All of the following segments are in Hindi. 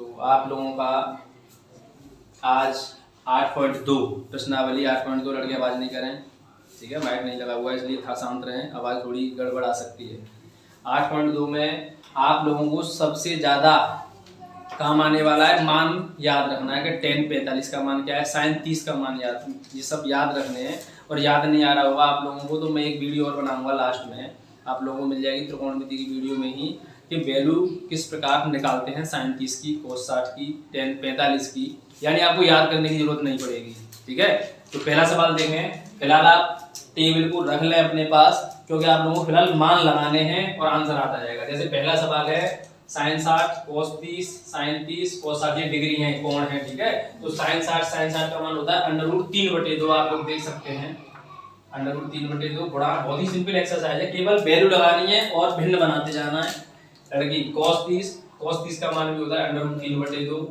तो आप लोगों का आज 8.2 प्रश्नावली 8.2 लड़के आवाज़ नहीं करें, ठीक है, माइक नहीं लगा हुआ है इसलिए था शांत रहें, आवाज़ थोड़ी गड़बड़ आ सकती है। 8.2 में आप लोगों को सबसे ज़्यादा काम आने वाला है मान याद रखना है कि tan 45 का मान क्या है, sin 30 का मान याद, ये सब याद रखने हैं। और याद नहीं आ रहा होगा आप लोगों को तो मैं एक वीडियो और बनाऊंगा लास्ट में, आप लोगों को मिल जाएगी त्रिकोणमिति की वीडियो में ही कि वैल्यू किस प्रकार निकालते हैं sin 30 की, cos 60 की, tan 45 की, यानी आपको याद करने की जरूरत नहीं पड़ेगी। ठीक है, तो पहला सवाल देखें। फिलहाल आप टेबल को रख लें अपने पास क्योंकि आप लोगों को फिलहाल मान लगाने हैं और आंसर आता जाएगा। जैसे पहला सवाल है sin 60 cos 30 sin 30 cos 60, ये डिग्री है, कोण है, ठीक है। तो sin 60 का मान होता है √3/2, आप लोग देख सकते हैं √3/2 गुणा, बहुत ही सिंपल एक्सरसाइज है, केवल वैल्यू लगानी है और भिन्न बनाते जाना है। लड़की cos 30 का मान भी होता है √3/2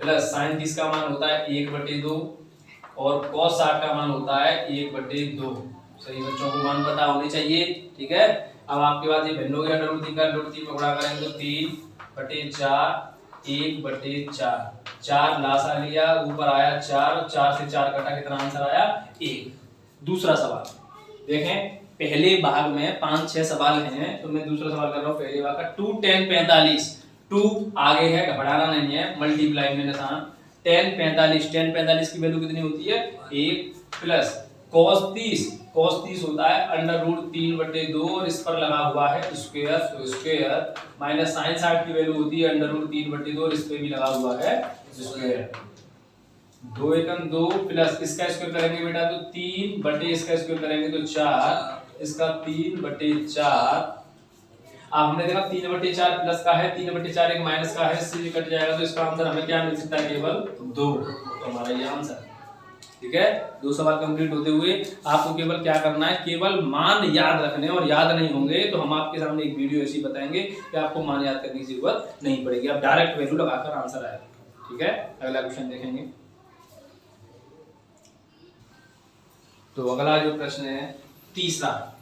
प्लस sin 30 का मान होता है 1/2 और cos 60 का मान होता है 1/2। सही बच्चों को मान पता होने चाहिए, ठीक है। अब आपके पास ये भिन्न हो गया, √3 का √3 में गुणा करेंगे तो 3/4 1/4, 4 लासा लिया, ऊपर आया 4, 4 से 4 कटा, कितना आंसर आया 1। दूसरा सवाल देखें, पहले भाग में 5-6 सवाल हैं तो मैं दूसरा सवाल कर रहा हूँ पहले भाग का। 2 tan 45, 2 आगे है, घबराना नहीं है, मल्टीप्लाई में निशान, tan 45 की वैल्यू कितनी होती है 1 प्लस cos 30 होता है √3/2 और इस पर लगा हुआ है स्क्वायर, तो स्क्वायर माइनस sin 60 की वैल्यू होती है √3/2 और इस पे भी लगा हुआ है स्क्वायर, 2 एकम 2 प्लस इसका स्क्वायर करेंगे बेटा तो 3 बटे इसका स्क्वायर करेंगे तो 4, इसका 3/4। अब हमने देखा 3/4 प्लस का है, 3/4 एक माइनस का है, इससे कट जाएगा तो इसका आंसर हमें क्या मिल सकता है, केवल 2। तो हमारा ये आंसर, ठीक है। 2 सवाल कंप्लीट होते हुए आपको केवल क्या करना है, केवल मान याद रखने, और याद नहीं होंगे तो हम आपके सामने एक वीडियो ऐसी बताएंगे कि आपको मान याद करने की जरूरत नहीं पड़ेगी, आप डायरेक्ट वैल्यू लगाकर आंसर आएगा, ठीक है। अगला क्वेश्चन देखेंगे। तो अगला जो प्रश्न है तीसरा,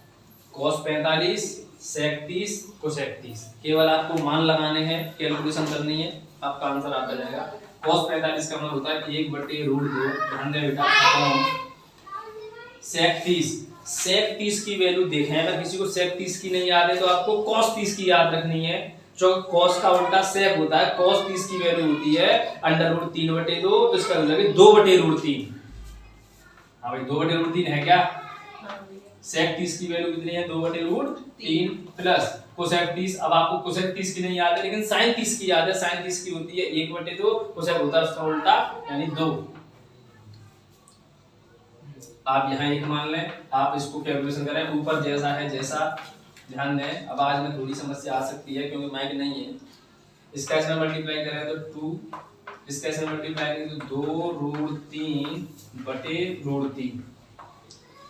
cos 45 sec 30 cosec 30, केवल आपको मान लगाने हैं, कैलकुलेशन करनी है, आपका आंसर आता जाएगा। cos 45 का मान होता है 1/√2, ध्यान दें बेटा। sec 30 की वैल्यू देखें, अगर किसी को sec 30 की नहीं याद है तो आपको cos 30 की याद रखनी है, जो cos का उल्टा sec होता है। cos 30 की वैल्यू होती है √3/2, तो इसका मतलब है 2/√3। हाँ भाई 2/√3 है क्या, sec 30 की वैल्यू कितनी है 2/√3 प्लस cosec 30। अब आपको cosec 30 की नहीं याद है लेकिन sin 30 की याद है, sin 30 की होती है 1/2, cosec होता है उसका उल्टा यानी 2। आप यहाँ 1 मान लें, आप इसको कैलकुलेशन करें, ऊपर जैसा है जैसा, ध्यान दें। अब आज में थोड़ी समस्या आ सकती है क्योंकि माइक नहीं है। इसका इसमें मल्टीप्लाई करें तो 2, इसका इसमें मल्टीप्लाई करें तो 2√3/√3,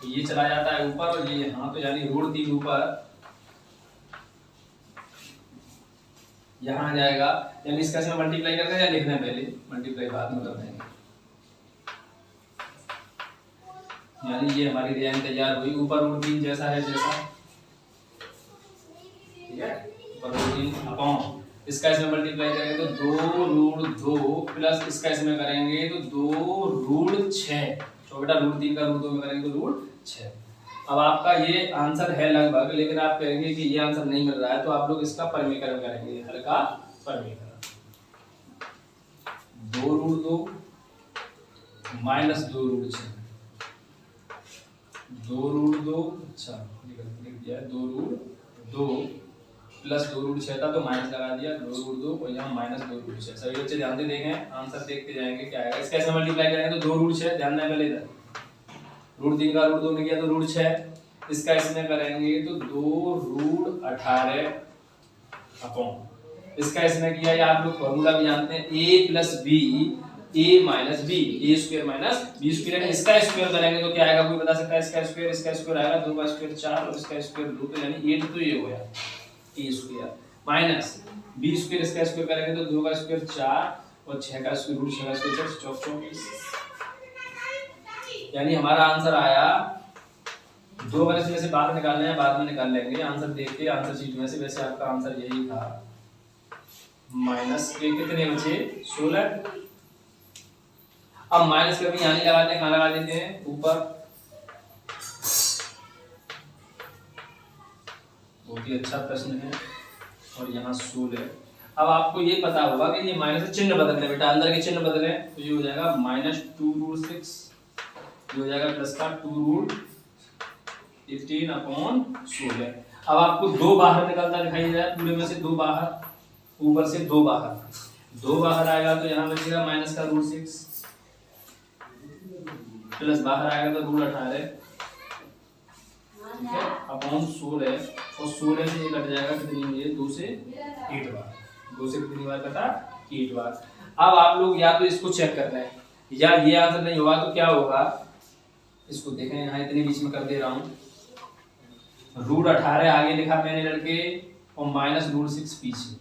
ये चला जाता है ऊपर और ये यहाँ, तो यानी √3 ऊपर यहाँ आ जाएगा, यानी इसका इसमें मल्टीप्लाई करना है या लिखना है, पहले मल्टीप्लाई बाद में कर देंगे। यानी ये हमारी डिजाइन तैयार हुई, ऊपर √3 जैसा है जैसा, ठीक है, ऊपर √3 अपॉन इसका इसमें मल्टीप्लाई करेंगे तो 2√2 प्लस इसका इसमें करेंगे तो 2√6, तो बेटा √3 का √2 में करेंगे तो √6। अब आपका ये आंसर है लगभग, लेकिन आप कहेंगे कि ये आंसर नहीं मिल रहा है तो आप लोग इसका परमीकरण करेंगे, हल्का परमीकरण, 2√2 माइनस 2√6, 2√2, अच्छा लिख दिया 2√2 प्लस 2√6 था तो माइनस लगा दिया 2√2 और यहाँ माइनस 2√6। सभी बच्चे ध्यान से देखें, आंसर देखते जाएंगे क्या आएगा। इसका ऐसे मल्टीप्लाई करेंगे तो 2√6, ध्यान दें पहले इधर, √3 का √2 में किया तो √6, इसका इसमें करेंगे तो 2√18 अपॉन इसका इसमें किया, या आप लोग फॉर्मूला भी जानते हैं, a plus b a minus b, a square minus b square. इसका स्क्वायर करेंगे तो क्या आएगा, कोई बता सकता है? इसका स्क्वायर आएगा 2 का स्क्वायर 4 और इसका स्क्वायर 2, तो यानी 8, तो ये हो गया ए स्क्वायर माइनस बी स्क्वायर, इसका स्क्वायर करेंगे तो 2 का स्क्वायर 4 और 6 का स्क्वायर रूट 6 का स्क्वायर 24, यानी हमारा आंसर आया 2 बार इसमें से बाद निकालना है, बाद में निकाल लेंगे आंसर देख के आंसर शीट में से। वैसे आपका आंसर यही था -2 माइनस के कितने बचे 16। अब माइनस कभी यहाँ नहीं लगाते, कहाँ लगा देते हैं ऊपर। बहुत ही अच्छा प्रश्न है। और यहाँ 16। अब आपको ये पता होगा कि ये माइनस से चिन्ह बदलने, बेटा अंदर के चिन्ह बदले तो ये हो जाएगा -2√6, ये हो जाएगा प्लस का 2√18/16। अब आपको 2 बाहर निकलता दिखाई दे रहा है, पूरे में से 2 बाहर, ऊपर से 2 बाहर, 2 बाहर आएगा तो यहाँ बचेगा माइनस का √6, प्लस बाहर आएगा तो √18, ठीक है, अपॉन 16। और 16 से ये कट जाएगा कितनी, ये 2 से 8 बार, 2 से कितनी बार कटा 8 बार। अब आप लोग या तो इसको चेक कर रहे हैं, या ये आंसर नहीं होगा तो क्या होगा, इसको देखें, यहाँ इतने बीच में कर दे रहा हूँ, √18 आगे लिखा मैंने लड़के और -√6 पीछे,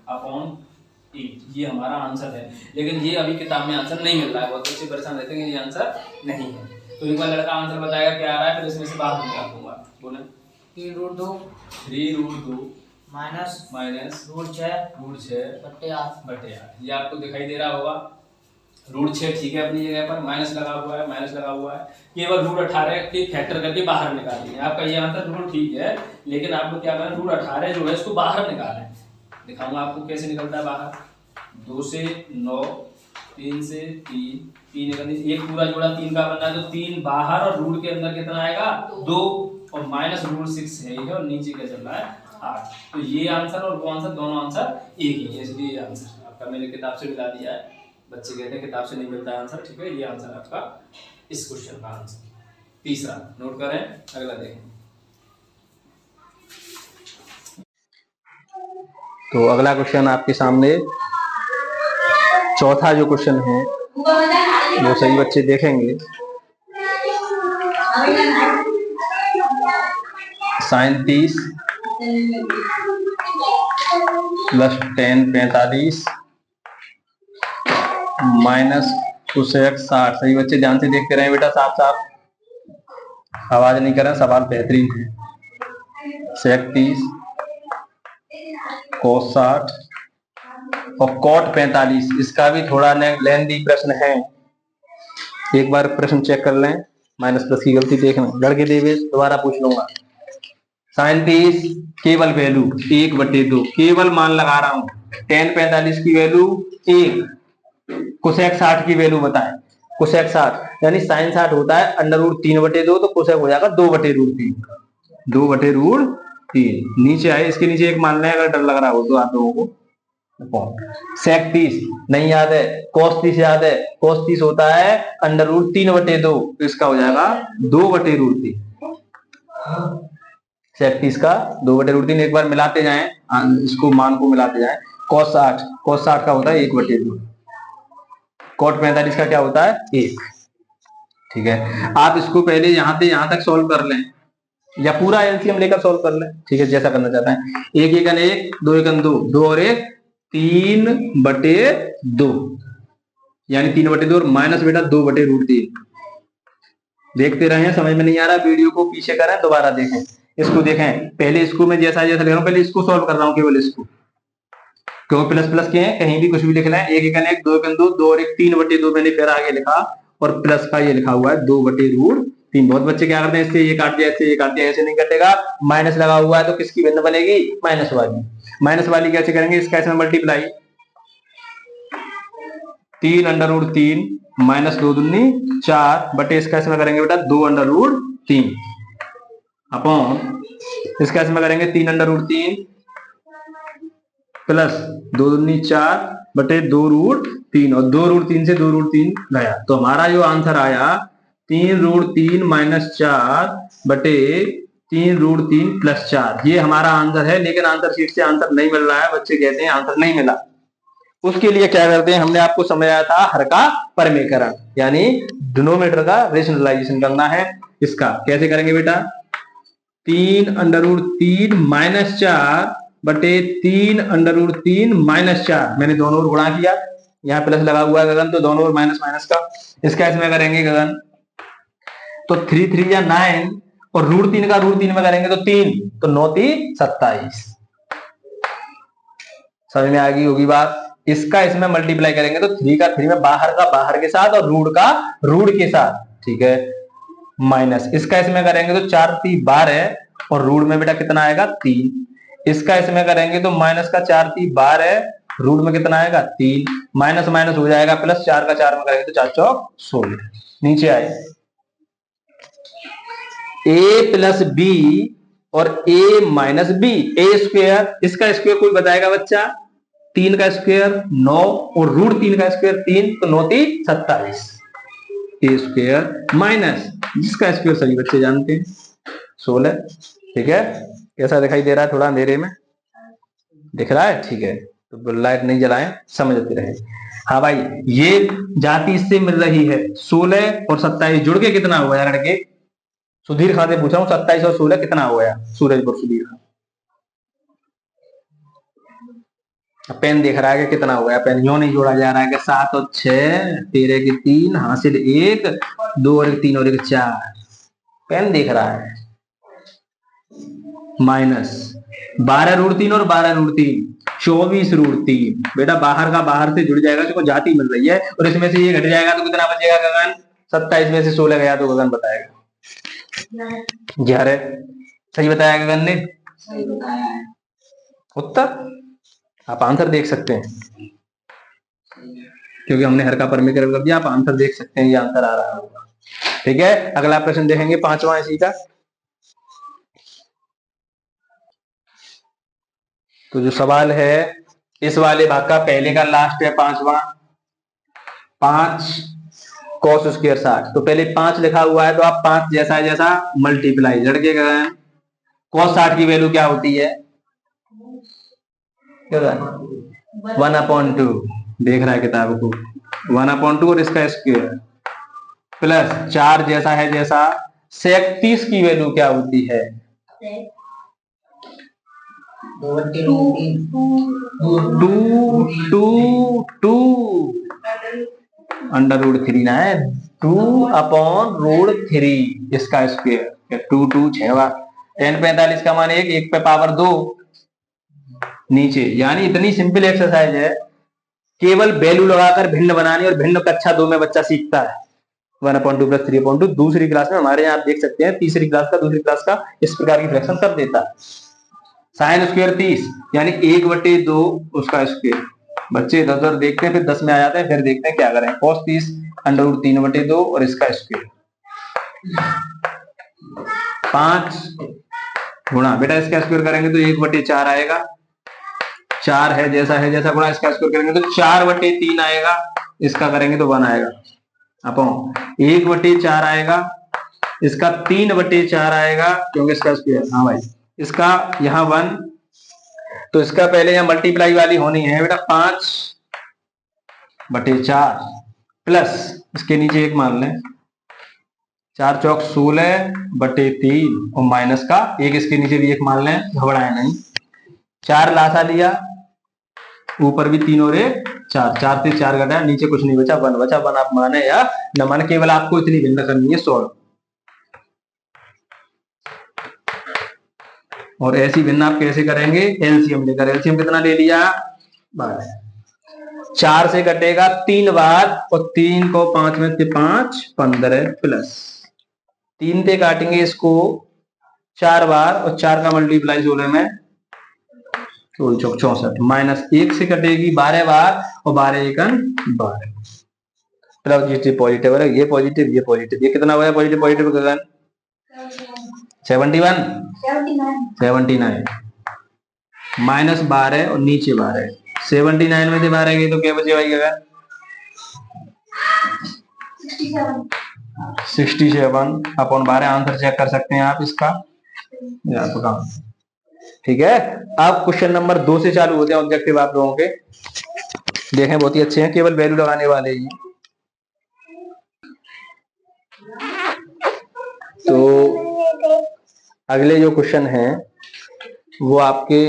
अपॉन 8, ये हमारा आंसर है। लेकिन ये अभी किताब में आंसर नहीं मिल रहा है, बहुत बच्चे परेशान रहते हैं कि ये आंसर नहीं है। तो एक बार लड़का आंसर बताएगा क्या आ रहा है, फिर इसमें से बाहर निकाल दूंगा। बोले 3√2 माइनस √6/8, ये आपको दिखाई दे रहा होगा। √6 ठीक है अपनी जगह पर, माइनस लगा हुआ है, माइनस लगा हुआ है, केवल √18 के फैक्टर करके बाहर निकालिए। आपका ये आंसर बिल्कुल ठीक है, लेकिन आप लोग क्या करें, √18 जो है इसको बाहर निकालें। दिखाऊंगा आपको कैसे निकलता है बाहर। 2 से 9, 3 से 3, 3 एक पूरा जोड़ा 3 का बनना है, तो 3 बाहर और रूट के अंदर कितना आएगा 2, और -√6 है ये, और नीचे क्या चल रहा है 8। तो ये आंसर और वो आंसर दोनों आंसर एक ही है, इसलिए ये आंसर आपका मैंने किताब से मिला दिया है। बच्चे कहते हैं किताब से नहीं मिलता है आंसर, ठीक है, ये आंसर आपका इस क्वेश्चन का आंसर। तीसरा नोट करें, अगला देखें। तो अगला क्वेश्चन आपके सामने, चौथा जो क्वेश्चन है वो सही बच्चे देखेंगे। -30 + 10 45 -cosec 60। सही बच्चे ध्यान से देखते रहे बेटा, साफ साफ आवाज नहीं करें, सवाल बेहतरीन है। sec 30 cos 60 और cot 45, इसका भी थोड़ा लेंथी प्रश्न है, एक बार प्रश्न चेक कर लें। माइनस प्लस की गलती देख लें, लड़के देवे दोबारा पूछ लूंगा। sin 30 केवल वैल्यू 1/2, केवल मान लगा रहा हूं। tan 45 की वैल्यू 1, cosec 60 की वैल्यू बताएं। cosec 60 यानी sin 60 होता है √3/2, तो cosec हो जाएगा 2/√3, 2/√3। नीचे आए, इसके नीचे एक मान लें, अगर डर लग रहा हो तो आप लोगों को। sec 30 नहीं याद है, cos 30 याद है, cos 30 होता है √3/2, तो इसका हो जाएगा 2/√3। sec 30 का 2/√3, एक बार मिलाते जाएं, इसको मान को मिलाते जाएं। cos 60 का होता है 1/2, cot 45 का क्या होता है 1। ठीक है, आप इसको पहले यहां से यहां तक सॉल्व कर लें, या पूरा एलसीएम लेकर सॉल्व कर लें, ठीक है, जैसा करना चाहता है। 1 एकन 1, 2 एकन 2, 2 और 1 3/2, यानी 3/2 और माइनस बेटा 2/√3। देखते रहे, समझ में नहीं आ रहा वीडियो को पीछे करें, दोबारा देखें, इसको देखें। पहले इसको मैं जैसा जैसा लिख रहा हूं, पहले इसको सॉल्व कर रहा हूं, केवल इसको, क्योंकि प्लस प्लस के हैं, कहीं भी कुछ भी लिख लें। 1 एकन 1, 2 एकन 2, 2 और 1 3/2 मैंने फिर आगे लिखा, और प्लस का ये लिखा हुआ है 2/√3। बहुत बच्चे क्या करते हैं, इससे ये काट दिया, इससे ये काट दिया, ऐसे नहीं कटेगा। माइनस लगा हुआ है तो किसकी भिन्न बनेगी, माइनस वाली। माइनस वाली कैसे करेंगे, इसका इसमें मल्टीप्लाई, 3/√3 -2 दूनी 4 बटे इसका इसमें करेंगे बेटा 2/√3 अपॉन इसका इसमें करेंगे 3/√3 प्लस 2 दूनी 4 बटे 2√3, और 2√3 से 2√3 गया, तो हमारा जो आंसर आया 3√3 - 4 बटे 3√3 + 4, ये हमारा आंसर है। लेकिन आंसर शीट से आंसर नहीं मिल रहा है, बच्चे कहते हैं आंसर नहीं मिला। उसके लिए क्या करते हैं, हमने आपको समझाया था हर का परमीकरण, यानी डिनोमिनेटर का रेशनलाइजेशन करना है। इसका कैसे करेंगे बेटा, 3√3 - 4 बटे 3√3 - 4, मैंने दोनों ओर गुणा किया, यहाँ प्लस लगा हुआ है गगन, तो दोनों ओर माइनस माइनस का। इसका इसमें करेंगे गगन, तो 3 3 या 9, और √3 का √3 में करेंगे तो 3, तो 9 3 27। समझ में आ गई होगी बात। इसका इसमें मल्टीप्लाई करेंगे तो 3 का 3 में, बाहर का बाहर के साथ और रूट का रूट के साथ, ठीक है। माइनस इसका इसमें करेंगे तो 4 3 12 और रूट में बेटा कितना आएगा 3। इसका इसमें करेंगे तो माइनस का 4 3 12 रूट में कितना आएगा 3, माइनस माइनस हो जाएगा प्लस, 4 का 4 में करेंगे तो 4 चौक 16। नीचे आए a प्लस बी और a minus b, a square, इसका स्क्वायर कोई बताएगा बच्चा? 3 का स्क्वायर 9 और रूट 3 का स्क्वायर 3, तो 9 3 27, ए स्क्वायर माइनस जिसका स्क्वायर सभी बच्चे जानते हैं 16, ठीक है। कैसा दिखाई दे रहा है? थोड़ा अंधेरे में दिख रहा है, ठीक है। तो लाइट नहीं जलाएं, समझते रहे। हाँ भाई, ये जाति इससे मिल रही है 16 और 27 जुड़ के कितना हुआ यार लड़के? सुधीर खान से पूछा हूँ 27 और 16 कितना हुआ यार? सूरजपुर सुधीर खान पेन देख रहा है कि कितना हुआ है? पेन यूं नहीं जोड़ा जा रहा है कि 7 और 6 13 की 3 हासिल 1 2 और 1 3 और 1 4, पेन देख रहा है। माइनस 12 रूट 3 और 12 रूट 3 24 रूट 3, बेटा बाहर का बाहर से जुड़ जाएगा, जो जाति मिल रही है, और इसमें से ये घट जाएगा तो कितना बचेगा गगन? 27 में से 16 गया तो गगन बताएगा 11। सही बताया गगन ने? सही बताया है। उत्तर आप आंसर देख सकते हैं, क्योंकि हमने हर का परमिट कर दिया, आप आंसर देख सकते हैं, ये आंसर आ रहा होगा, ठीक है। अगला प्रश्न देखेंगे 5वां इसी का। तो जो सवाल है इस वाले भाग का पहले का लास्ट है 5वां, 5 cos स्क्वायर 60। तो पहले 5 लिखा हुआ है तो आप 5 जैसा जैसा मल्टीप्लाई, लड़के cos 60 की वैल्यू क्या होती है? 1/2, देख रहा है किताब को, 1/2 और इसका स्क्वायर प्लस 4 जैसा है जैसा sec 30 की वैल्यू क्या होती है? 2/√3 ना है, 2/√3 इसका स्क्वायर, 2 2 6 10 45 का मान 1 1 पे पावर 2 नीचे। यानी इतनी सिंपल एक्सरसाइज है, केवल वैल्यू लगाकर भिन्न बनानी, और भिन्न कक्षा 2 में बच्चा सीखता है 1/2 प्लस 3/2। दूसरी क्लास में हमारे यहाँ आप देख सकते हैं, तीसरी क्लास का दूसरी क्लास का इस प्रकार की फ्रैक्शन कर देता है। साइन स्क्वायर 30 यानी 1/2 उसका स्क्वायर। बच्चे इधर उधर देखते हैं फिर 10 में आ जाते हैं, फिर देखते हैं क्या करें। cos 30 √3/2 और इसका स्क्वायर 5 गुणा, बेटा इसका स्क्वायर करेंगे तो 1/4 आएगा, 4 है जैसा गुणा इसका स्क्वायर करेंगे तो 4/3 आएगा, इसका करेंगे तो 1 आएगा, अपॉन 1/4 आएगा, इसका 3/4 आएगा क्योंकि इसका स्क्वायर। हाँ भाई, इसका यहाँ 1, तो इसका पहले यहाँ मल्टीप्लाई वाली होनी है बेटा 5/4 प्लस इसके नीचे 1 मान लें, 4 चौक 16/3 और माइनस का 1 इसके नीचे भी 1 मान लें, घबराए नहीं। 4 लासा लिया, ऊपर भी 3 और 1 4, 4 से 4 घटा, नीचे कुछ नहीं बचा, 1 बचा। 1 आप माने या न माने, केवल आपको इतनी भिन्न करनी है 16। और ऐसी भिन्न आप कैसे करेंगे? एलसीएम लेकर। एलसीएम कितना ले लिया? 12। 4 से कटेगा 3 बार, और 3 को 5 में से 5 15 प्लस 3 से काटेंगे इसको 4 बार, और 4 का मल्टीप्लाई 16 में 64 माइनस 1 से कटेगी 12 बार, और 12 1 12 प्लस पॉजिटिव है, ये पॉजिटिव ये पॉजिटिव, ये कितना हुआ है पॉजिटिव पॉजिटिव गगन? 79 माइनस 12 और नीचे 12, 79 में से 12 गई तो क्या बचे भाई गगन? 67 अपॉन 12। आंसर चेक कर सकते हैं आप इसका, आपका ठीक है। अब क्वेश्चन नंबर 2 से चालू होते हैं ऑब्जेक्टिव आप लोगों के, देखें बहुत ही अच्छे हैं, केवल वैल्यू लगाने वाले ही। तो अगले जो क्वेश्चन हैं वो आपके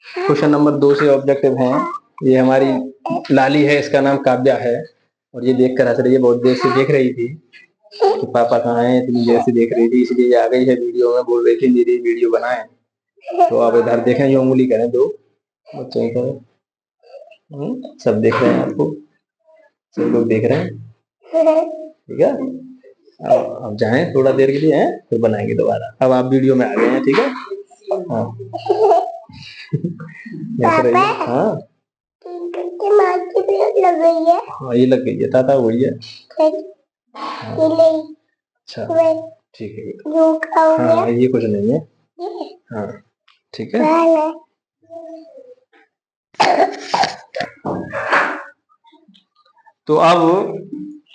क्वेश्चन नंबर 2 से ऑब्जेक्टिव हैं। ये हमारी लाली है, इसका नाम काव्या है, और ये देख कर हंस रही है, बहुत देर से देख रही थी कि पापा कहाँ हैं, इतनी देर से देख रही थी, इसलिए आ गई है वीडियो में, बोल रही थी दीदी वीडियो बनाएं। तो आप इधर देखें, ये उंगली करें 2 बच्चे करें, सब देख रहे हैं आपको, सब लोग देख रहे हैं, ठीक है। अब जाएं थोड़ा देर के लिए हैं, फिर बनाएंगे दोबारा। अब आप वीडियो में आ गए हैं, ठीक है। हाँ हाँ लग गई है। हाँ ये लग गई है, ताता वही है। अच्छा ठीक है। हाँ ये कुछ नहीं है। हाँ ठीक है। तो अब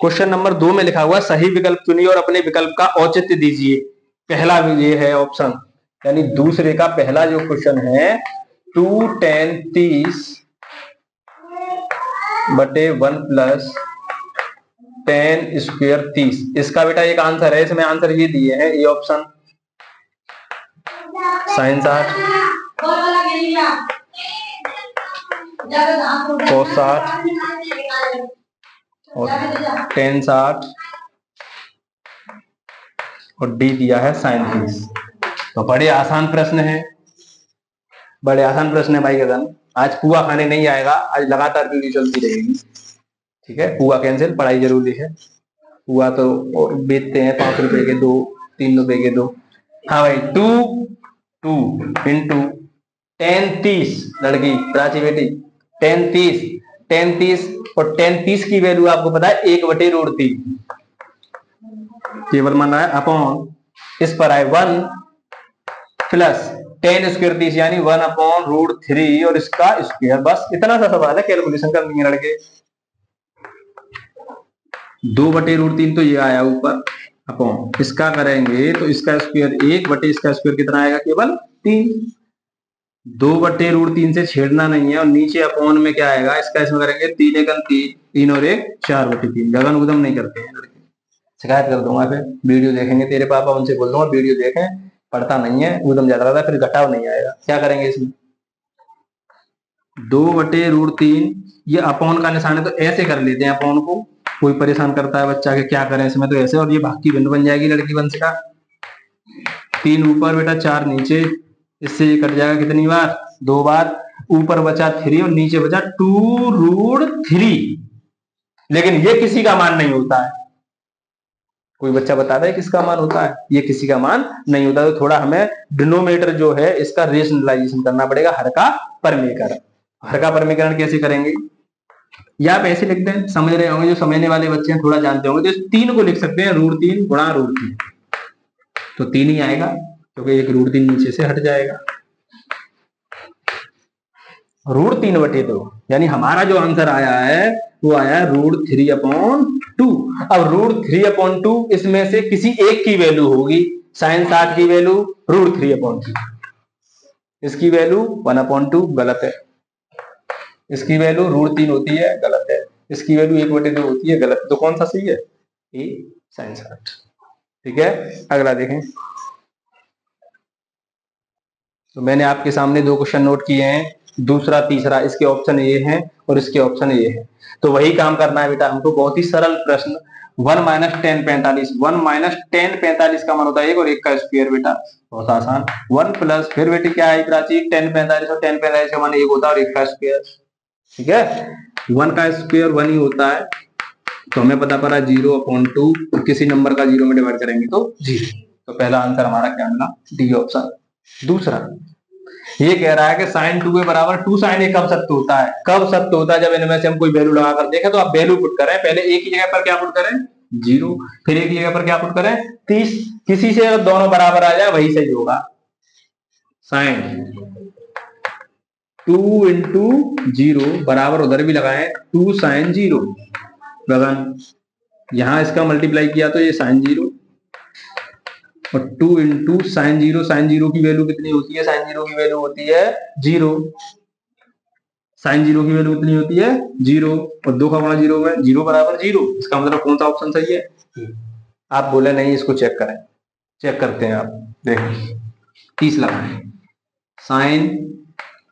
क्वेश्चन नंबर 2 में लिखा हुआ सही विकल्प चुनिए और अपने विकल्प का औचित्य दीजिए। पहला ये है ऑप्शन, यानी दूसरे का पहला जो क्वेश्चन है 2 10 30 बटे 1 प्लस 10 स्क्वायर 30, इसका बेटा एक आंसर है। इसमें आंसर ये दिए हैं, ये ऑप्शन साइन 60 cos 60 और tan 60 और डी दिया है sin 30। तो बड़े आसान प्रश्न है, बड़े आसान प्रश्न है भाई गगन। आज पुआ खाने नहीं आएगा, आज लगातार वीडियो चलती रहेगी, ठीक है। पुआ कैंसिल, पढ़ाई जरूरी है। पुआ तो बेचते हैं 5 रुपए के 2, 3 रुपए के 2। हाँ भाई 2 इंटू 10 30, लड़की प्राची बेटी 10 30 और 10 30 की वैल्यू आपको पता है 1/√3, केवल मान रहा है अपॉन, इस पर आए 1 प्लस 10 स्क्वायर 30 यानी 1/√3 और इसका स्क्वायर। बस इतना सा सवाल है, कैलकुलेशन करनी है लड़के। 2/√3 तो ये आया ऊपर, अपॉन इसका करेंगे तो इसका स्क्वायर 1 बटे इसका स्क्वायर कितना आएगा, केवल 3। 2/√3 से छेड़ना नहीं है, और नीचे अपॉन में क्या आएगा इसका, इसमें करेंगे 3 एकम 3 और 1 4/3। गगन उदम नहीं करते हैं लड़के, शिकायत कर दूंगा। फिर वीडियो देखेंगे तेरे पापा, उनसे बोल दूंगा वीडियो देखें, पढ़ता नहीं है, उदम ज्यादा रहता है, फिर घटाव नहीं आएगा। क्या करेंगे इसमें 2/√3, ये अपॉन का निशान है तो ऐसे कर लेते हैं अपॉन को। कोई परेशान करता है बच्चा के क्या करें इसमें, तो ऐसे, और ये भाग की भिन्न बन जाएगी लड़की वंश का। 3 ऊपर बेटा 4 नीचे, इससे ये कट जाएगा कितनी बार, 2 बार। ऊपर बचा 3 और नीचे बचा 2√3। लेकिन ये किसी का मान नहीं होता है। कोई बच्चा बता रहा है किसका मान होता है, ये किसी का मान नहीं होता। तो थोड़ा हमें डिनोमिनेटर जो है इसका रेशनलाइजेशन करना पड़ेगा, हर का परमीकरण। हर का परमीकरण कैसे करेंगे, या आप ऐसे लिखते हैं, समझ रहे होंगे, जो समझने वाले बच्चे हैं थोड़ा जानते होंगे, तो 3 को लिख सकते हैं √3 गुणा √3, तो 3 ही आएगा, क्योंकि एक √3 नीचे से हट जाएगा। √3/2, यानी हमारा जो आंसर आया है वो आया √3/2। अब √3/2 इसमें से किसी एक की वैल्यू होगी। sin 60 की वैल्यू √3/2, इसकी वैल्यू 1/2 गलत है, इसकी वैल्यू √3 होती है, गलत है, इसकी वैल्यू 1/2 होती है, गलत। तो कौन सा सही है, ए sin 60, ठीक है। अगला देखें, तो मैंने आपके सामने 2 क्वेश्चन नोट किए हैं, दूसरा तीसरा, इसके ऑप्शन ये हैं और इसके ऑप्शन ये हैं। तो वही काम करना है बेटा हमको, बहुत ही सरल प्रश्न। 1 - 10 45, 1 - 10 45 का मान होता है 1 और 1 का स्क्वायर बेटा, बहुत आसान। 1 प्लस, फिर बेटी क्या है प्राची, 10 45 और 10 45 का मान 1 होता है और 1 का स्क्वायर, ठीक है। 1 का स्क्वायर 1 ही होता है, तो हमें पता पड़ा 0/2, किसी नंबर का 0 में डिवाइड करेंगे तो 0। तो पहला आंसर हमारा क्या मिला, डी ऑप्शन। दूसरा ये कह रहा है कि sin 2a बराबर 2 sin a कब सत्य होता है, कब सत्य होता है, जब इनमें से हम कोई वैल्यू लगाकर देखें। तो आप वैल्यू पुट करें, पहले एक ही जगह पर क्या पुट करें, 0, फिर एक ही जगह पर क्या पुट करें, 30। किसी से अगर दोनों बराबर आ जाए वही सही होगा। sin 2 × 0 बराबर, उधर भी लगाएं 2 sin 0, गगन यहां इसका मल्टीप्लाई किया तो ये sin 0, और 2 × sin 0, sin 0 की वैल्यू कितनी होती है, sin 0 की वैल्यू होती है 0, sin 0 की वैल्यू कितनी होती है 0, और 2 का गुणा 0 में 0 बराबर 0। इसका मतलब कौन सा ऑप्शन सही है, आप बोले नहीं, इसको चेक करें, चेक करते हैं। आप देखें 30 लगाएं, sin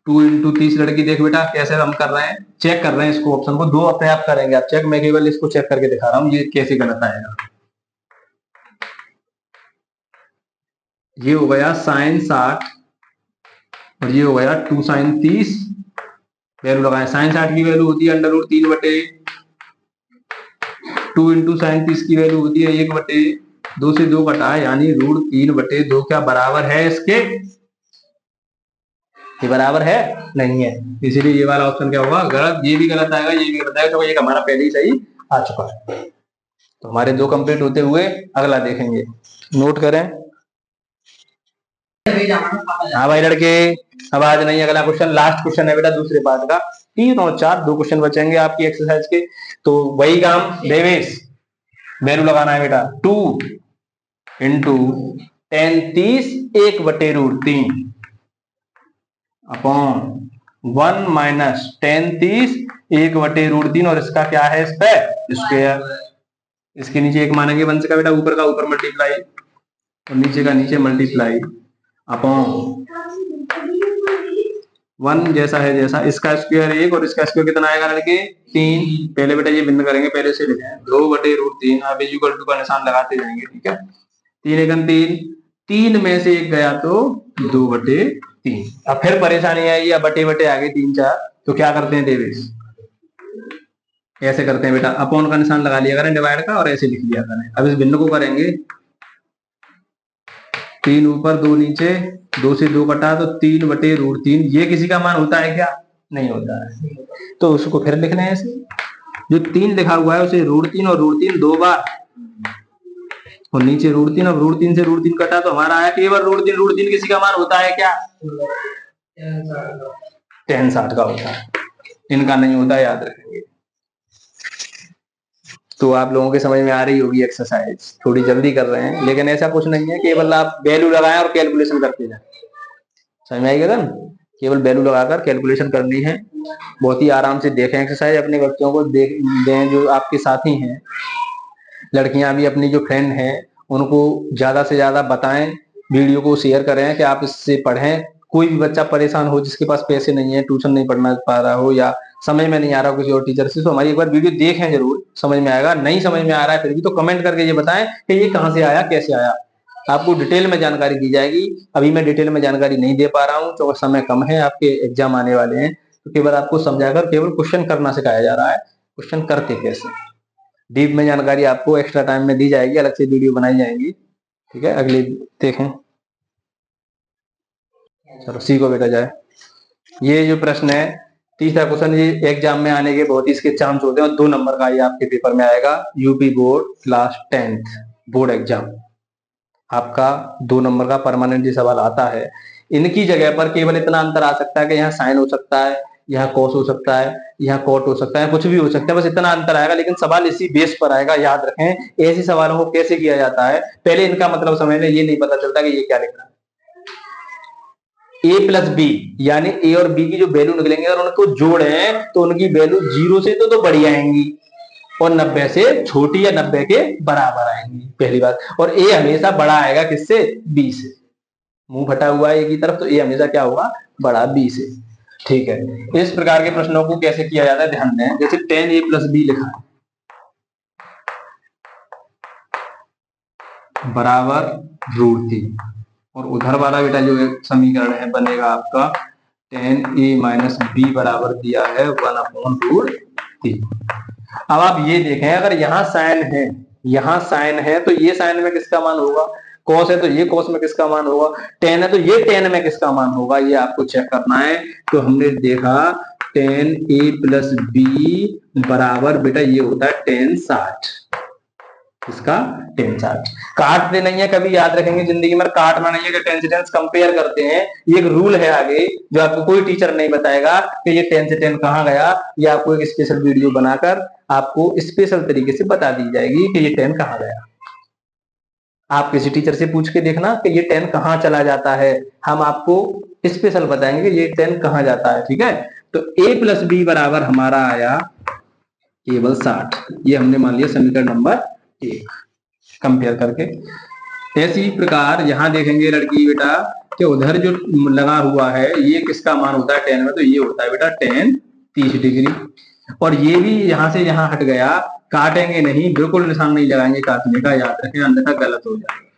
2 × 30, लड़की देख बेटा कैसे हम कर रहे हैं, चेक कर रहे हैं इसको, ऑप्शन को 2 अपने आप करेंगे आप चेक, मैं केवल इसको चेक करके दिखा रहा हूं ये कैसे गलत आएगा। ये हो गया sin 60 और ये हो गया 2 sin 30 वैल्यू लगाएं। साइन 60 की वैल्यू होती है √3/2 इंटू साइन 30 की वैल्यू होती है 1/2 से 2 कटा यानी √3/2 क्या बराबर है इसके? ये बराबर है नहीं है, इसीलिए ये वाला ऑप्शन क्या होगा? गलत। ये भी गलत आएगा, ये भी गलत आएगा, तो ये हमारा पहले ही सही आ चुका है। तो हमारे 2 कंप्लीट होते हुए अगला देखेंगे, नोट करें। हाँ भाई लड़के, अब आज नहीं, अगला क्वेश्चन लास्ट क्वेश्चन है बेटा दूसरे पार्ट का। 3 और 4 2 क्वेश्चन बचेंगे आपकी एक्सरसाइज के। तो वही काम देवेश, वैल्यू लगाना है बेटा 2 into tan 30 1/√3 upon 1 minus tan 30 1/√3 और इसका क्या है? इस पे स्क्वायर। इसके नीचे 1 मानेंगे, 1 से का बेटा ऊपर का ऊपर मल्टीप्लाई और नीचे का नीचे मल्टीप्लाई अपॉन 1 जैसा है जैसा, इसका स्क्वायर 1 और इसका स्क्वायर कितना आएगा लड़के? 3। पहले बेटा ये भिन्न करेंगे, पहले से लिखें 2/√3। आप इक्वल टू का निशान लगाते जाएंगे, ठीक है। 3 एकम 3, 3 में से 1 गया तो 2/3। अब फिर परेशानी आई, अब बटे बटे आगे 3 4, तो क्या करते हैं देवेश? ऐसे करते हैं बेटा, अपॉन का निशान लगा लिया करें डिवाइड का और ऐसे लिख लिया करें। अब इस भिन्न को करेंगे 3 ऊपर 2 नीचे, 2 से 2 कटा तो 3/√3। ये किसी का मान होता है क्या? नहीं होता है, तो उसको फिर लिखना है ऐसे। जो 3 लिखा हुआ है उसे √3 और √3 2 बार और नीचे √3। अब √3 से √3 कटा तो हमारा आया केवल √3। √3 किसी का मान होता है क्या? tan 60 का होता है, इनका नहीं होता, याद रखेंगे। तो आप लोगों के समझ में आ रही होगी एक्सरसाइज, थोड़ी जल्दी कर रहे हैं लेकिन ऐसा कुछ नहीं है, केवल आप वैल्यू लगाएं और कैलकुलेशन करते जाएं। समझ में आएगा ना? केवल वैल्यू लगाकर कैलकुलेशन करनी है। बहुत ही आराम से देखें एक्सरसाइज, अपने बच्चों को दें जो आपके साथी हैं, लड़कियां भी अपनी जो फ्रेंड हैं उनको ज्यादा से ज्यादा बताएं, वीडियो को शेयर करें कि आप इससे पढ़ें। कोई भी बच्चा परेशान हो जिसके पास पैसे नहीं है, ट्यूशन नहीं पढ़ना पा रहा हो या समझ में नहीं आ रहा हो किसी और टीचर से, तो हमारी एक बार वीडियो देखें जरूर, समझ में आएगा। नहीं समझ में आ रहा है फिर भी तो कमेंट करके ये बताएं कि ये कहाँ से आया, कैसे आया। आपको डिटेल में जानकारी दी जाएगी। अभी मैं डिटेल में जानकारी नहीं दे पा रहा हूँ तो समय कम है, आपके एग्जाम आने वाले हैं, तो केवल आपको समझाकर केवल क्वेश्चन करना सिखाया जा रहा है। क्वेश्चन करते कैसे, डीप में जानकारी आपको एक्स्ट्रा टाइम में दी जाएगी, अलग से वीडियो बनाई जाएगी, ठीक है। अगले देखें, चलो सी को बेटा जाए। ये जो प्रश्न है तीसरा क्वेश्चन, ये एग्जाम में आने के बहुत ही इसके चांस होते हैं और 2 नंबर का ये आपके पेपर में आएगा। UP board class 10th board exam, आपका 2 नंबर का परमानेंट सवाल आता है। इनकी जगह पर केवल इतना अंतर आ सकता है कि यहाँ साइन हो सकता है, यहाँ कॉस हो सकता है, यहाँ कॉट हो सकता है, कुछ भी हो सकता है, बस इतना अंतर आएगा, लेकिन सवाल इसी बेस पर आएगा। याद रखें ऐसे सवालों को कैसे किया जाता है, पहले इनका मतलब समझ लें, ये नहीं पता चलता कि ये क्या लिख रहा है। a प्लस बी यानी a और b की जो वैल्यू निकलेंगे और उनको जोड़ें तो उनकी वैल्यू 0 से तो बड़ी आएंगी और 90 से छोटी या 90 के बराबर आएंगी, पहली बात। और a हमेशा बड़ा आएगा किससे? b से। मुंह फटा हुआ है a की तरफ, तो a हमेशा क्या होगा? बड़ा b से, ठीक है। इस प्रकार के प्रश्नों को कैसे किया जाता है ध्यान दें। जैसे tan a प्लस b लिखा है बराबर √3 और उधर वाला बेटा जो समीकरण है बनेगा आपका tan a माइनस b बराबर दिया है 1/√3। अब आप ये देखें, अगर यहाँ साइन है, यहाँ साइन है तो ये साइन में किसका मान होगा? कॉस है तो ये कॉस में किसका मान होगा? टेन है तो ये टेन में किसका मान होगा? ये आपको चेक करना है। तो हमने देखा tan a प्लस b बराबर बेटा ये होता है tan 60, इसका tan 60। काटते नहीं है कभी, याद रखेंगे जिंदगी में काटना नहीं है कि tan से tan कंपेयर करते हैं। ये एक रूल है आगे जो आपको कोई टीचर नहीं बताएगा कि ये tan से tan कहाँ गया। ये आपको एक स्पेशल वीडियो बनाकर आपको स्पेशल तरीके से बता दी जाएगी कि ये tan कहाँ गया। आप किसी टीचर से पूछ के देखना कि ये tan कहाँ चला जाता है, हम आपको स्पेशल बताएंगे कि ये tan कहाँ जाता है, ठीक है। तो a प्लस बी बराबर हमारा आया केवल 60, ये हमने मान लिया समीकरण नंबर 1 कंपेयर करके। ऐसी प्रकार यहां देखेंगे लड़की बेटा कि उधर जो लगा हुआ है ये किसका मान होता है tan में, तो ये होता है बेटा tan 30 डिग्री। और ये भी यहां से यहां हट गया, काटेंगे नहीं, बिल्कुल निशान नहीं लगाएंगे काटने का, याद रखें अन्यथा गलत हो जाएगा।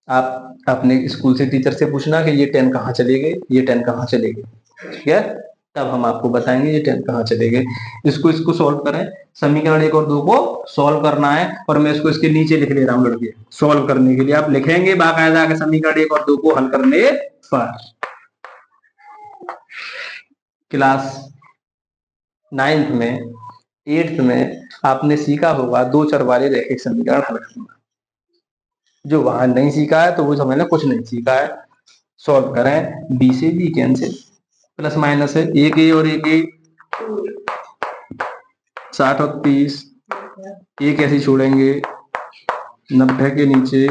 आप अपने स्कूल से टीचर से पूछना कि ये tan कहाँ चले गए, ये tan कहाँ चले गए, ठीक है, तब हम आपको बताएंगे ये 10 कहाँ चले गए। इसको सॉल्व करें, समीकरण 1 और 2 को सॉल्व करना है, और मैं इसको इसके नीचे लिख ले रहा हूँ लड़के। सॉल्व करने के लिए आप लिखेंगे बाकायदा के समीकरण 1 और 2 को हल करने पर। क्लास 9th में 8th में आपने सीखा होगा दो चर वाले रैखिक समीकरण हल करना। जो वहां नहीं सीखा है तो वो समझ लें कुछ नहीं सीखा है। सॉल्व करें, बी से बी कैंसिल, प्लस माइनस है, एक ए और एक ए 60 और 30, एक ऐसे छोड़ेंगे 90 के नीचे,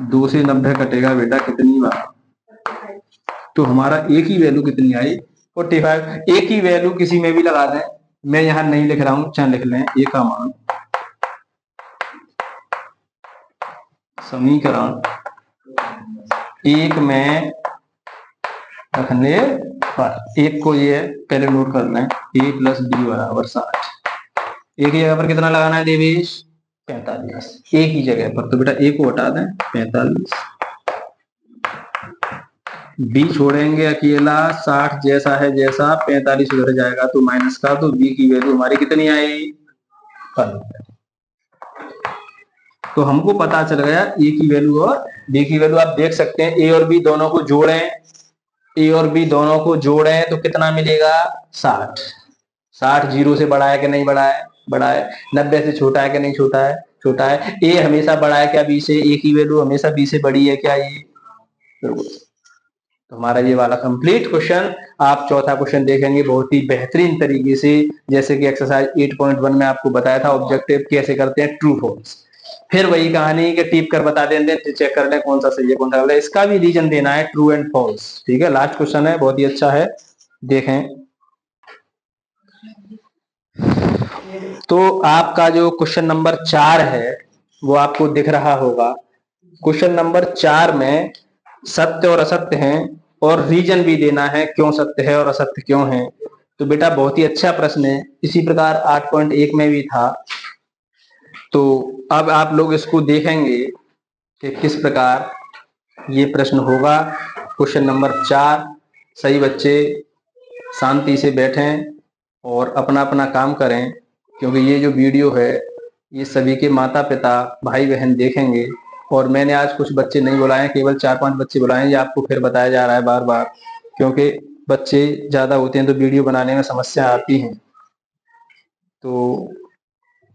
2 से 90 कटेगा बेटा कितनी बार, तो हमारा एक ही वैल्यू कितनी आई 45। एक ही वैल्यू किसी में भी लगा दें, मैं यहां नहीं लिख रहा हूं, चाहे लिख लें ए का मान समीकरण 1 में रखने पर। एक को ये पहले नोट कर लें, ए प्लस बी बराबर 60। एक ही जगह पर कितना लगाना है देवेश 45, एक ही जगह पर, तो बेटा ए को हटा दें 45, बी छोड़ेंगे अकेला 60 जैसा है जैसा, 45 उधर जाएगा तो माइनस का, तो बी की वैल्यू हमारी कितनी आई 5। तो हमको पता चल गया ए की वैल्यू और बी की वैल्यू। आप देख सकते हैं ए और बी दोनों को जोड़ें, ए और बी दोनों को जोड़ें तो कितना मिलेगा 60। 60 जीरो से बड़ा है कि नहीं बड़ा है, बड़ा है। 90 से छोटा है कि नहीं छोटा है, छोटा है। ए हमेशा बड़ा है क्या बी से, ए की वैल्यू हमेशा बी से बड़ी है क्या, ये बिल्कुल। तो हमारा ये वाला कंप्लीट क्वेश्चन। आप चौथा क्वेश्चन देखेंगे बहुत ही बेहतरीन तरीके से, जैसे कि एक्सरसाइज 8.1 में आपको बताया था ऑब्जेक्टिव कैसे करते हैं, ट्रू फॉल्स। फिर वही कहानी कि टिप कर बता देते हैं, चेक कर ले कौन सा सही है कौन सा गलत है। इसका भी रीजन देना है ट्रू एंड फॉल्स। ठीक है, लास्ट क्वेश्चन है, बहुत ही अच्छा है, देखें। तो आपका जो क्वेश्चन नंबर 4 है वो आपको दिख रहा होगा। क्वेश्चन नंबर 4 में सत्य और असत्य हैं और रीजन भी देना है क्यों सत्य है और असत्य क्यों है। तो बेटा बहुत ही अच्छा प्रश्न है, इसी प्रकार 8.1 में भी था। तो अब आप लोग इसको देखेंगे कि किस प्रकार ये प्रश्न होगा। क्वेश्चन नंबर 4, सही बच्चे शांति से बैठें और अपना अपना काम करें, क्योंकि ये जो वीडियो है ये सभी के माता पिता भाई बहन देखेंगे। और मैंने आज कुछ बच्चे नहीं बुलाए, केवल 4-5 बच्चे बुलाए। ये आपको फिर बताया जा रहा है बार बार, क्योंकि बच्चे ज्यादा होते हैं तो वीडियो बनाने में समस्या आती है। तो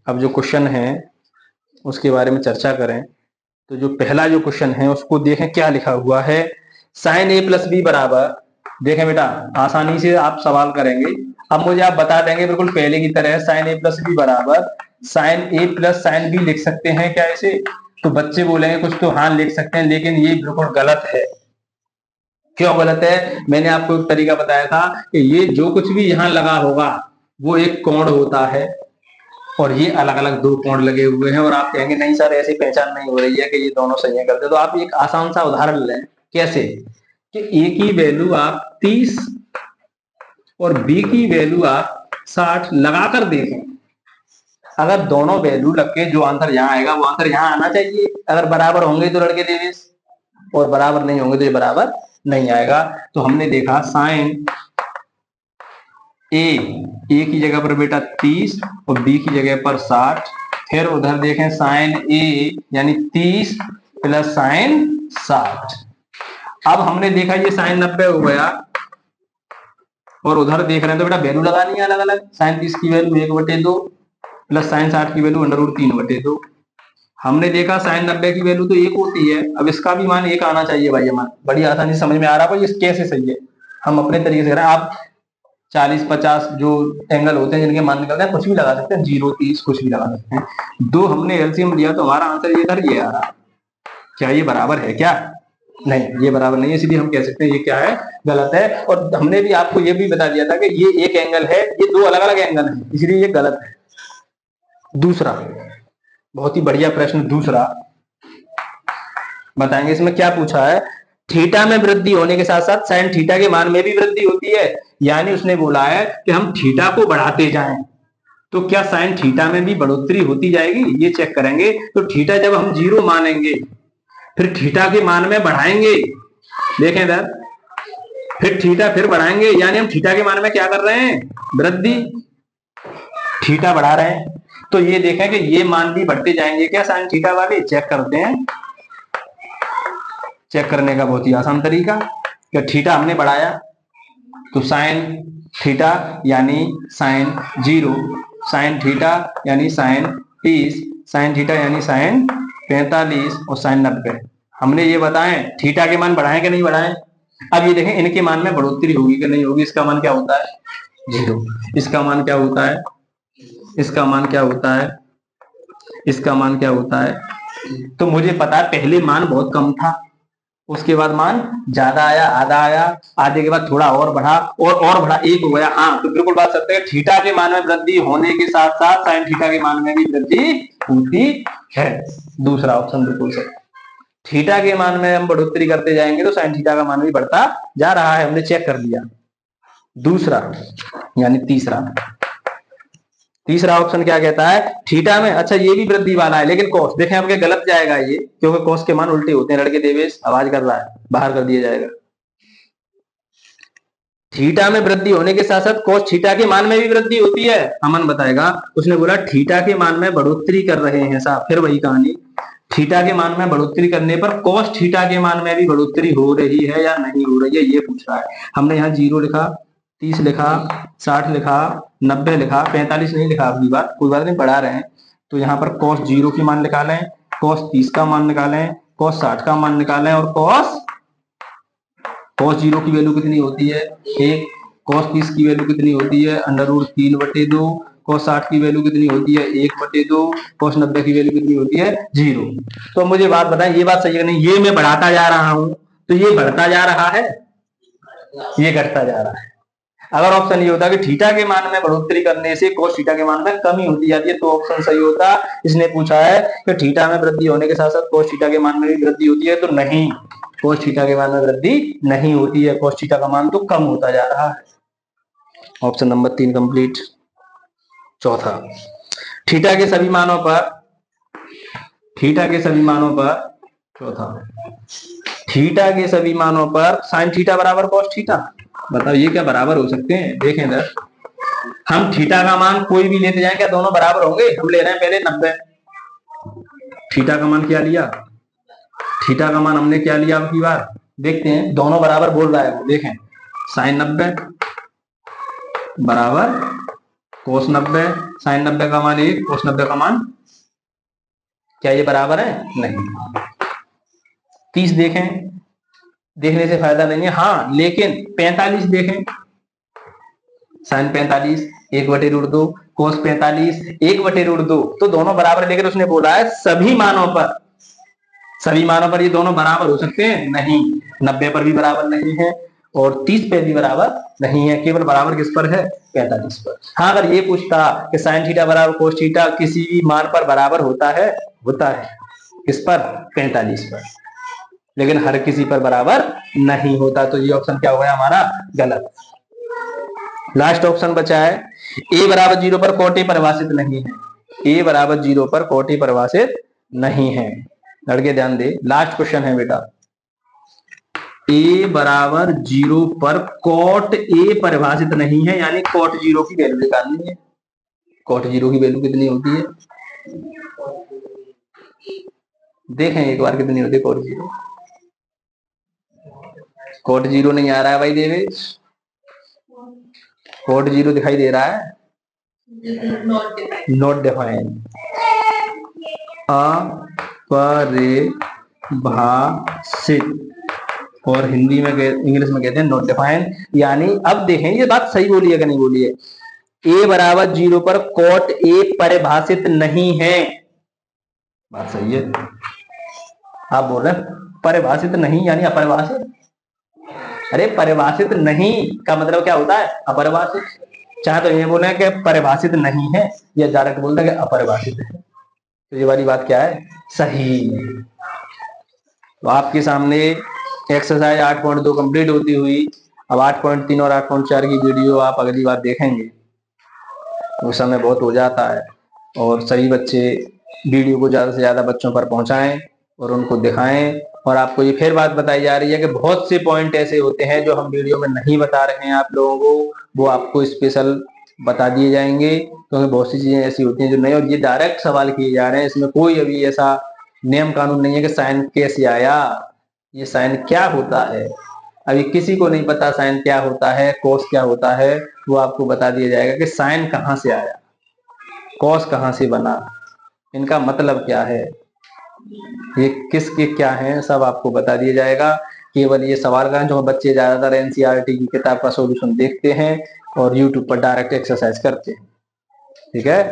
अब जो क्वेश्चन है उसके बारे में चर्चा करें। तो जो पहला जो क्वेश्चन है उसको देखें क्या लिखा हुआ है। साइन ए प्लस बी बराबर, देखें बेटा आसानी से आप सवाल करेंगे। अब मुझे आप बता देंगे बिल्कुल पहले की तरह, साइन ए प्लस बी बराबर साइन ए प्लस साइन बी लिख सकते हैं क्या इसे। तो बच्चे बोलेंगे कुछ तो हाँ लिख सकते हैं, लेकिन ये बिल्कुल गलत है। क्यों गलत है, मैंने आपको एक तरीका बताया था कि ये जो कुछ भी यहाँ लगा होगा वो एक कोण होता है, और ये अलग अलग दो कोण लगे हुए हैं। और आप कहेंगे नहीं सर ऐसी पहचान नहीं हो रही है कि ये दोनों सही है करते। तो आप एक आसान सा उदाहरण लें, कैसे कि ए की वैल्यू आप 30 और बी की वैल्यू आप 60 लगाकर देखें। अगर दोनों वैल्यू लग के जो आंसर यहाँ आएगा वो आंसर यहाँ आना चाहिए। अगर बराबर होंगे तो लड़के देवेश, और बराबर नहीं होंगे तो ये बराबर नहीं आएगा। तो हमने देखा साइन ए की जगह पर बेटा 30 और बी की जगह पर 60। फिर उधर देखें साइन ए यानी 30 प्लस साइन 60। अब हमने देखा ये साइन 90 हो गया, और उधर देख रहे हैं तो बेटा वैल्यू लगानी है अलग अलग। साइन 30 की वैल्यू 1/2 प्लस साइन 60 की वैल्यू √3/2। हमने देखा साइन 90 की वैल्यू तो 1 होती है, अब इसका भी मान 1 आना चाहिए भाई। हमारा बड़ी आसानी से समझ में आ रहा है ये कैसे सही है, हम अपने तरीके से करें। आप 40-50 जो एंगल होते हैं जिनके मान निकलते हैं कुछ भी लगा सकते हैं, 0, 30 कुछ भी लगा सकते हैं। दो हमने एलसीएम लिया तो हमारा आंसर ये इधर ये आ रहा। क्या ये बराबर है क्या, नहीं ये बराबर नहीं है, इसलिए हम कह सकते हैं ये क्या है गलत है। और हमने भी आपको ये भी बता दिया था कि ये एक एंगल है, ये दो अलग अलग एंगल है, इसलिए ये गलत है। दूसरा बहुत ही बढ़िया प्रश्न, दूसरा बताएंगे इसमें क्या पूछा है। थीटा में वृद्धि होने के साथ साथ साइन थीटा के मान में भी वृद्धि होती है। यानी उसने बोला है कि हम थीटा को बढ़ाते जाएं तो क्या साइन थीटा में भी बढ़ोतरी होती जाएगी, ये चेक करेंगे। तो थीटा जब हम 0 मानेंगे फिर थीटा के मान में बढ़ाएंगे। देखें इधर फिर थीटा फिर बढ़ाएंगे, यानी हम थीटा के मान में क्या कर रहे हैं, वृद्धि, थीटा बढ़ा रहे हैं। तो ये देखें कि ये मान भी बढ़ते जाएंगे क्या साइन थीटा वाले, चेक करते हैं। चेक करने का बहुत ही आसान तरीका, कि थीटा हमने बढ़ाया तो साइन थीटा यानी साइन 0, साइन थीटा यानी साइन 30, साइन थीटा यानी साइन 45 और साइन 90। हमने ये बताएं थीटा के मान बढ़ाएं कि नहीं बढ़ाएं। अब ये देखें इनके मान में बढ़ोतरी होगी कि नहीं होगी। इसका मान क्या होता है, 0। इसका मान क्या होता है, इसका मान क्या होता है, इसका मान क्या होता है। तो मुझे पता है पहले मान बहुत कम था, उसके बाद मान ज्यादा आया, आधा आया, आधे के बाद थोड़ा और बढ़ा और बढ़ा, 1 हो गया। हाँ तो बिल्कुल बात सकते हैं थीटा के मान में वृद्धि होने के साथ साथ साइन थीटा के मान में भी वृद्धि होती है। दूसरा ऑप्शन बिल्कुल सही। थीटा के मान में हम बढ़ोतरी करते जाएंगे तो साइन थीटा का मान भी बढ़ता जा रहा है, हमने चेक कर लिया। दूसरा यानी तीसरा ऑप्शन क्या कहता है, थीटा में, अच्छा ये भी वृद्धि वाला है लेकिन कॉस, देखें आपके गलत जाएगा ये, क्योंकि कॉस के मान उल्टे होते हैं। लड़के देवेश आवाज कर रहा है, बाहर कर दिया जाएगा। थीटा में वृद्धि होने के साथ साथ कॉस थीटा के मान में भी वृद्धि होती है। अमन बताएगा, उसने बोला थीटा के मान में बढ़ोतरी कर रहे हैं साहब, फिर वही कहानी, थीटा के मान में बढ़ोतरी करने पर कॉस थीटा के मान में भी बढ़ोतरी हो रही है या नहीं हो रही है, ये पूछ रहा है। हमने यहाँ 0 लिखा, 30 लिखा, 60 लिखा, 90 लिखा, 45 नहीं लिखा। अगली बार कोई बात नहीं, बढ़ा रहे हैं। तो यहाँ पर cos 0 की मान निकालें, cos 30 का मान निकालें, cos 60 का मान निकालें और cos 0 की वैल्यू कितनी होती है 1, cos 30 की वैल्यू कितनी होती है √3/2, cos 60 की वैल्यू कितनी होती है 1/2, cos 90 की वैल्यू कितनी होती है 0। तो मुझे बात बताएं ये बात सही है नहीं, ये मैं बढ़ाता जा रहा हूं तो ये बढ़ता जा रहा है, ये घटता जा रहा है। अगर ऑप्शन ये होता कि थीटा के मान में बढ़ोतरी करने से cos थीटा के मान में कमी होती जाती है तो ऑप्शन सही होता। इसने पूछा है कि थीटा में वृद्धि होने के साथ साथ cos थीटा के मान में भी वृद्धि होती है, तो नहीं, cos थीटा के मान में वृद्धि नहीं होती है, cos थीटा का मान तो कम होता जा रहा है। Option number 3 complete. चौथा, थीटा के सभी मानों पर, थीटा के सभी मानों पर, चौथा, थीटा के सभी मानों पर साइन थीटा बराबर cos थीटा। बताओ ये क्या बराबर हो सकते हैं, देखें इधर, हम थीटा का मान कोई भी लेते जाएं क्या दोनों बराबर होंगे। हम ले रहे हैं पहले 90, थीटा का मान क्या लिया, थीटा का मान हमने क्या लिया, अब की बार देखते हैं दोनों बराबर बोल रहा है वो। देखें साइन 90 बराबर cos 90, साइन 90 का मान 1, cos 90 का मान, क्या ये बराबर है, नहीं। 30 देखें, देखने से फायदा नहीं है, हाँ लेकिन 45 देखें, साइन 45 1/√2, cos 45 1/√2, तो दोनों बराबर है। लेकिन उसने बोला है सभी मानों पर, सभी मानों पर ये दोनों बराबर हो सकते हैं, नहीं, 90 पर भी बराबर नहीं है और 30 पे भी बराबर नहीं है, केवल बराबर किस पर है, 45 पर। हाँ अगर ये पूछता कि साइन थीटा बराबर cos थीटा किसी भी मान पर बराबर होता है, होता है किस पर, 45 पर, लेकिन हर किसी पर बराबर नहीं होता। तो ये ऑप्शन क्या हो गया हमारा, गलत। लास्ट ऑप्शन बचा है a बराबर 0 पर cot a परिभाषित नहीं है, a बराबर 0 पर cot a परिभाषित नहीं है। लड़के ध्यान दे, लास्ट क्वेश्चन है बेटा, a बराबर 0 पर cot a परिभाषित नहीं है, यानी cot 0 की वैल्यू निकालनी है। cot 0 की वैल्यू कितनी होती है, देखें एक बार कितनी होती है cot 0। cot 0 नहीं आ रहा है भाई देवेश, cot 0 दिखाई दे रहा है, नॉट डिफाइन, अपरिभाषित, और हिंदी में इंग्लिश में कहते हैं नॉट डिफाइन। यानी अब देखें ये बात सही बोली है कि नहीं बोली है, a बराबर 0 पर cot a परिभाषित नहीं है, बात सही है। आप बोल रहे हैं परिभाषित नहीं यानी अपरिभाषित, अरे परिभाषित नहीं का मतलब क्या होता है, अपरिभाषित। चाहे तो ये बोले कि परिभाषित नहीं है, या डायरेक्ट बोलते हैं कि अपरिभाषित है, तो ये वाली बात क्या है, सही। तो आपके सामने एक्सरसाइज 8.2 कंप्लीट होती हुई, अब 8.3 और 8.4 की वीडियो आप अगली बार देखेंगे, उस समय बहुत हो जाता है। और सभी बच्चे वीडियो को ज्यादा से ज्यादा बच्चों पर पहुंचाएं और उनको दिखाएं और आपको ये फिर बात बताई जा रही है कि बहुत से पॉइंट ऐसे होते हैं जो हम वीडियो में नहीं बता रहे हैं आप लोगों को, वो आपको स्पेशल बता दिए जाएंगे, क्योंकि बहुत सी चीजें ऐसी होती हैं जो नहीं, और ये डायरेक्ट सवाल किए जा रहे हैं, इसमें कोई अभी ऐसा नियम कानून नहीं है कि साइन कैसे आया, ये साइन क्या होता है, अभी किसी को नहीं पता साइन क्या होता है, कॉस क्या होता है, वो आपको बता दिया जाएगा कि साइन कहाँ से आया, कॉस कहाँ से बना, इनका मतलब क्या है, ये किसके क्या है, सब आपको बता दिया जाएगा। केवल ये सवाल का जो बच्चे ज्यादातर एनसीईआरटी की किताब का सॉल्यूशन देखते हैं और यूट्यूब पर डायरेक्ट एक्सरसाइज करते हैं, ठीक है।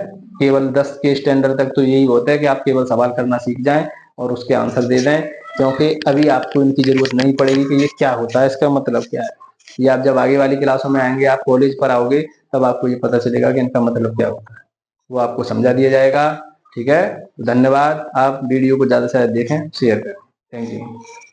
केवल 10 के स्टैंडर्ड तक तो यही होता है कि आप केवल सवाल करना सीख जाएं और उसके आंसर दे दें, क्योंकि अभी आपको इनकी जरूरत नहीं पड़ेगी कि ये क्या होता है, इसका मतलब क्या है। ये आप जब आगे वाली क्लासों में आएंगे, आप कॉलेज पर आओगे, तब आपको ये पता चलेगा कि इनका मतलब क्या होता है, वो आपको समझा दिया जाएगा, ठीक है। धन्यवाद। आप वीडियो को ज्यादा से ज्यादा देखें, शेयर करें। Thank you.